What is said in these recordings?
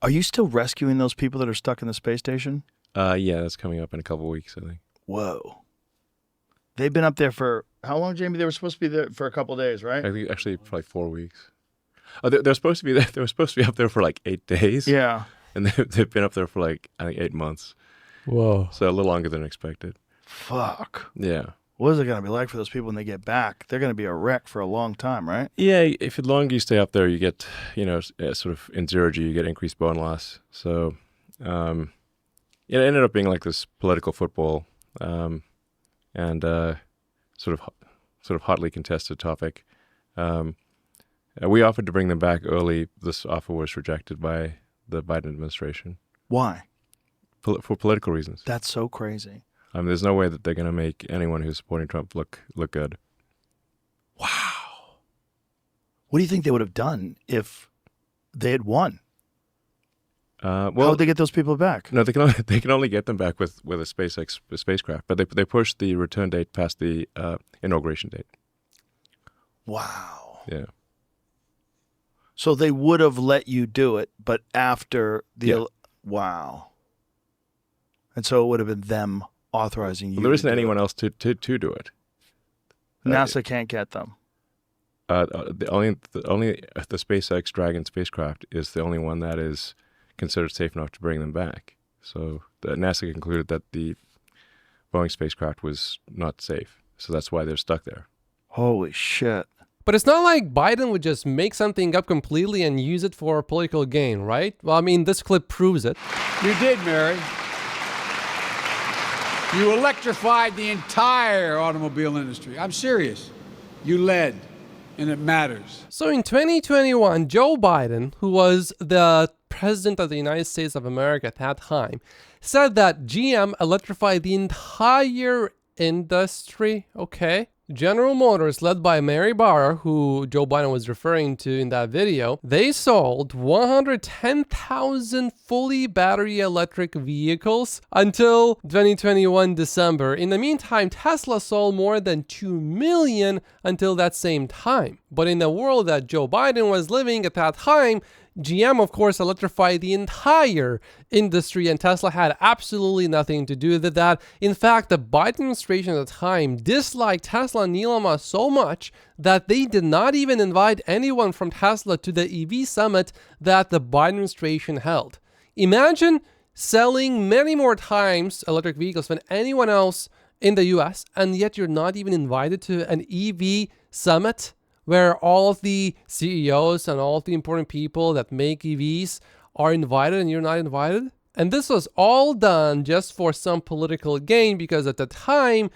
Are you still rescuing those people that are stuck in the space station? Yeah, that's coming up in a couple of weeks, I think. Whoa. They've been up there for how long, Jamie? They were supposed to be there for a couple of days, right? I think actually probably 4 weeks. Oh, they're supposed to be there. They were supposed to be up there for like 8 days. Yeah. And they've been up there for like, I think, 8 months. Whoa. So a little longer than expected. Fuck. Yeah. What is it going to be like for those people when they get back? They're going to be a wreck for a long time, right? Yeah, if the longer you stay up there, you get, sort of in zero G, you get increased bone loss. So it ended up being like this political football and sort of hotly contested topic. We offered to bring them back early. This offer was rejected by the Biden administration. Why? For political reasons. That's so crazy. There's no way that they're going to make anyone who's supporting Trump look good. Wow. What do you think they would have done if they had won? How would they get those people back? No, they can only get them back with a SpaceX spacecraft, but they pushed the return date past the inauguration date. Wow. Yeah. So they would have let you do it, but after the... Yeah. Wow. And so it would have been them authorizing you. Well, there isn't anyone else to do it. NASA can't get them. Only the SpaceX Dragon spacecraft is the only one that is considered safe enough to bring them back. So NASA concluded that the Boeing spacecraft was not safe. So that's why they're stuck there. Holy shit. But it's not like Biden would just make something up completely and use it for political gain, right? Well, I mean, this clip proves it. You did, Mary. You electrified the entire automobile industry. I'm serious. You led, and it matters. So in 2021, Joe Biden, who was the president of the United States of America at that time, said that GM electrified the entire industry. Okay. General Motors, led by Mary Barra, who Joe Biden was referring to in that video, they sold 110,000 fully battery electric vehicles until 2021 December. In the meantime, Tesla sold more than 2 million until that same time. But in the world that Joe Biden was living at that time, GM, of course, electrified the entire industry, and Tesla had absolutely nothing to do with that. In fact, the Biden administration at the time disliked Tesla and Elon Musk so much that they did not even invite anyone from Tesla to the EV summit that the Biden administration held. Imagine selling many more times electric vehicles than anyone else in the US, and yet you're not even invited to an EV summit where all of the CEOs and all of the important people that make EVs are invited and you're not invited. And this was all done just for some political gain, because at the time,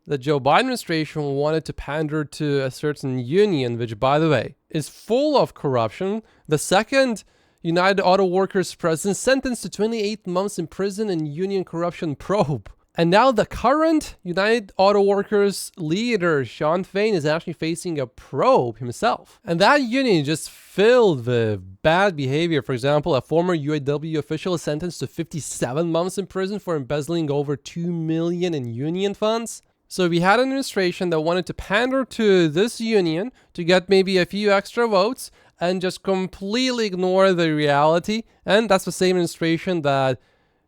the Joe Biden administration wanted to pander to a certain union, which, by the way, is full of corruption. The second United Auto Workers president sentenced to 28 months in prison in union corruption probe. And now the current United Auto Workers leader, Sean Fain, is actually facing a probe himself. And that union is just filled with bad behavior. For example, a former UAW official is sentenced to 57 months in prison for embezzling over $2 million in union funds. So we had an administration that wanted to pander to this union to get maybe a few extra votes and just completely ignore the reality. And that's the same administration that,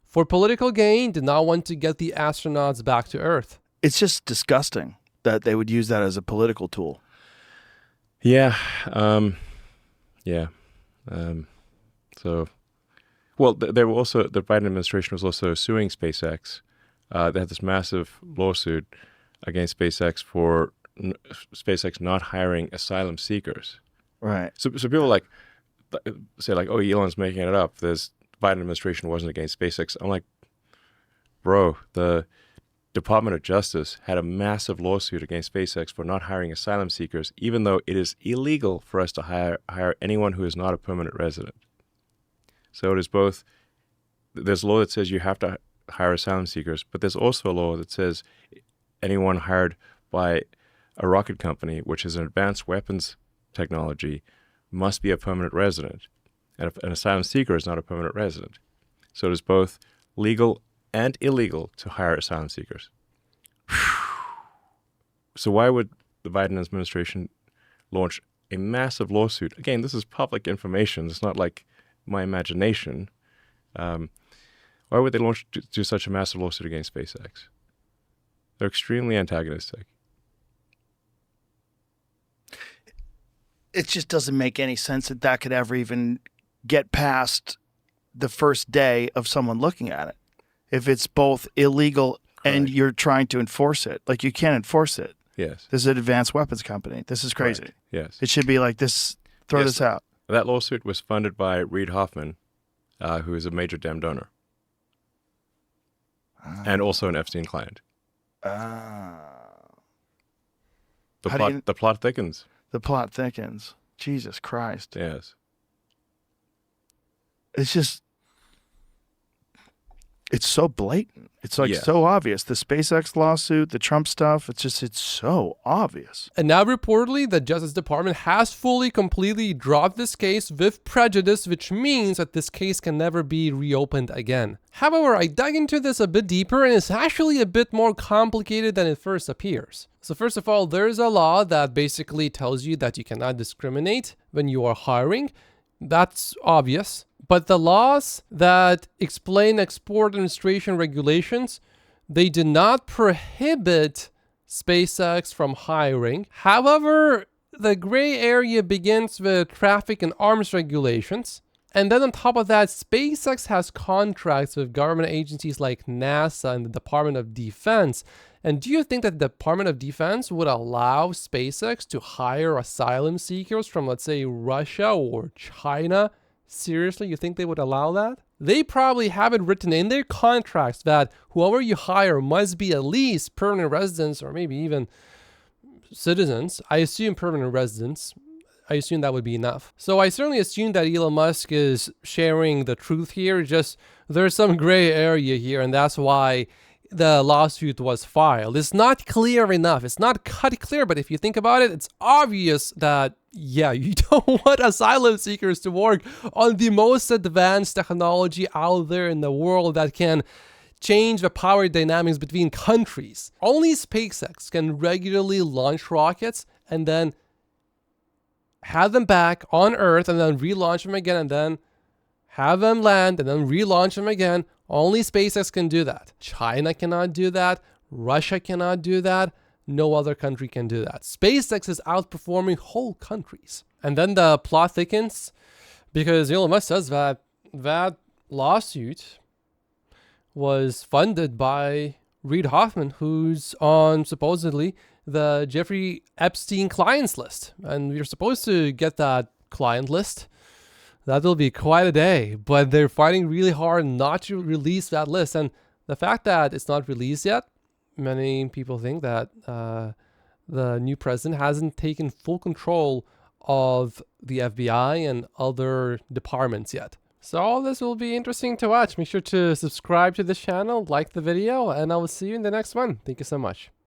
for political gain, did not want to get the astronauts back to Earth. It's just disgusting that they would use that as a political tool. Yeah. They were also, the Biden administration was also suing SpaceX. They had this massive lawsuit against SpaceX for SpaceX not hiring asylum seekers. Right. So people say oh, Elon's making it up. There's Biden administration wasn't against SpaceX. I'm like, bro, the Department of Justice had a massive lawsuit against SpaceX for not hiring asylum seekers, even though it is illegal for us to hire anyone who is not a permanent resident. So it is both, there's a law that says you have to hire asylum seekers, but there's also a law that says anyone hired by a rocket company, which is an advanced weapons technology, must be a permanent resident. And an asylum seeker is not a permanent resident. So it is both legal and illegal to hire asylum seekers. So why would the Biden administration launch a massive lawsuit? Again, this is public information. It's not like my imagination, why would they launch do such a massive lawsuit against SpaceX? They're extremely antagonistic. It just doesn't make any sense that that could ever even get past the first day of someone looking at it. If it's both illegal and you're trying to enforce it, like you can't enforce it. Yes. This is an advanced weapons company. This is crazy. Correct. Yes. It should be like this, throw this out. That lawsuit was funded by Reid Hoffman, who is a major Dem donor. And also an Epstein client. The plot thickens. The plot thickens. Jesus Christ. Yes. It's just, it's so blatant. It's like so obvious. The SpaceX lawsuit, the Trump stuff, it's so obvious. And now reportedly, the Justice Department has completely dropped this case with prejudice, which means that this case can never be reopened again. However, I dug into this a bit deeper, and it's actually a bit more complicated than it first appears. So first of all, there's a law that basically tells you that you cannot discriminate when you are hiring. That's obvious. But the laws that explain export administration regulations, they do not prohibit SpaceX from hiring. However, the gray area begins with traffic and arms regulations. And then on top of that, SpaceX has contracts with government agencies like NASA and the Department of Defense. And do you think that the Department of Defense would allow SpaceX to hire asylum seekers from, let's say, Russia or China? Seriously, you think they would allow that? They probably have it written in their contracts that whoever you hire must be at least permanent residents or maybe even citizens. I assume permanent residents. I assume that would be enough. So I certainly assume that Elon Musk is sharing the truth here. Just there's some gray area here, and that's why the lawsuit was filed. It's not clear enough. It's not cut clear, but if you think about it, it's obvious that, yeah, you don't want asylum seekers to work on the most advanced technology out there in the world that can change the power dynamics between countries. Only SpaceX can regularly launch rockets and then have them back on Earth and then relaunch them again and then have them land and then relaunch them again. Only SpaceX can do that. China cannot do that. Russia cannot do that. No other country can do that. SpaceX is outperforming whole countries. And then the plot thickens because Elon Musk says that that lawsuit was funded by Reid Hoffman, who's on supposedly the Jeffrey Epstein clients list. And we're supposed to get that client list. That will be quite a day, but they're fighting really hard not to release that list. And the fact that it's not released yet, many people think that the new president hasn't taken full control of the FBI and other departments yet. So all this will be interesting to watch. Make sure to subscribe to this channel, like the video, and I will see you in the next one. Thank you so much.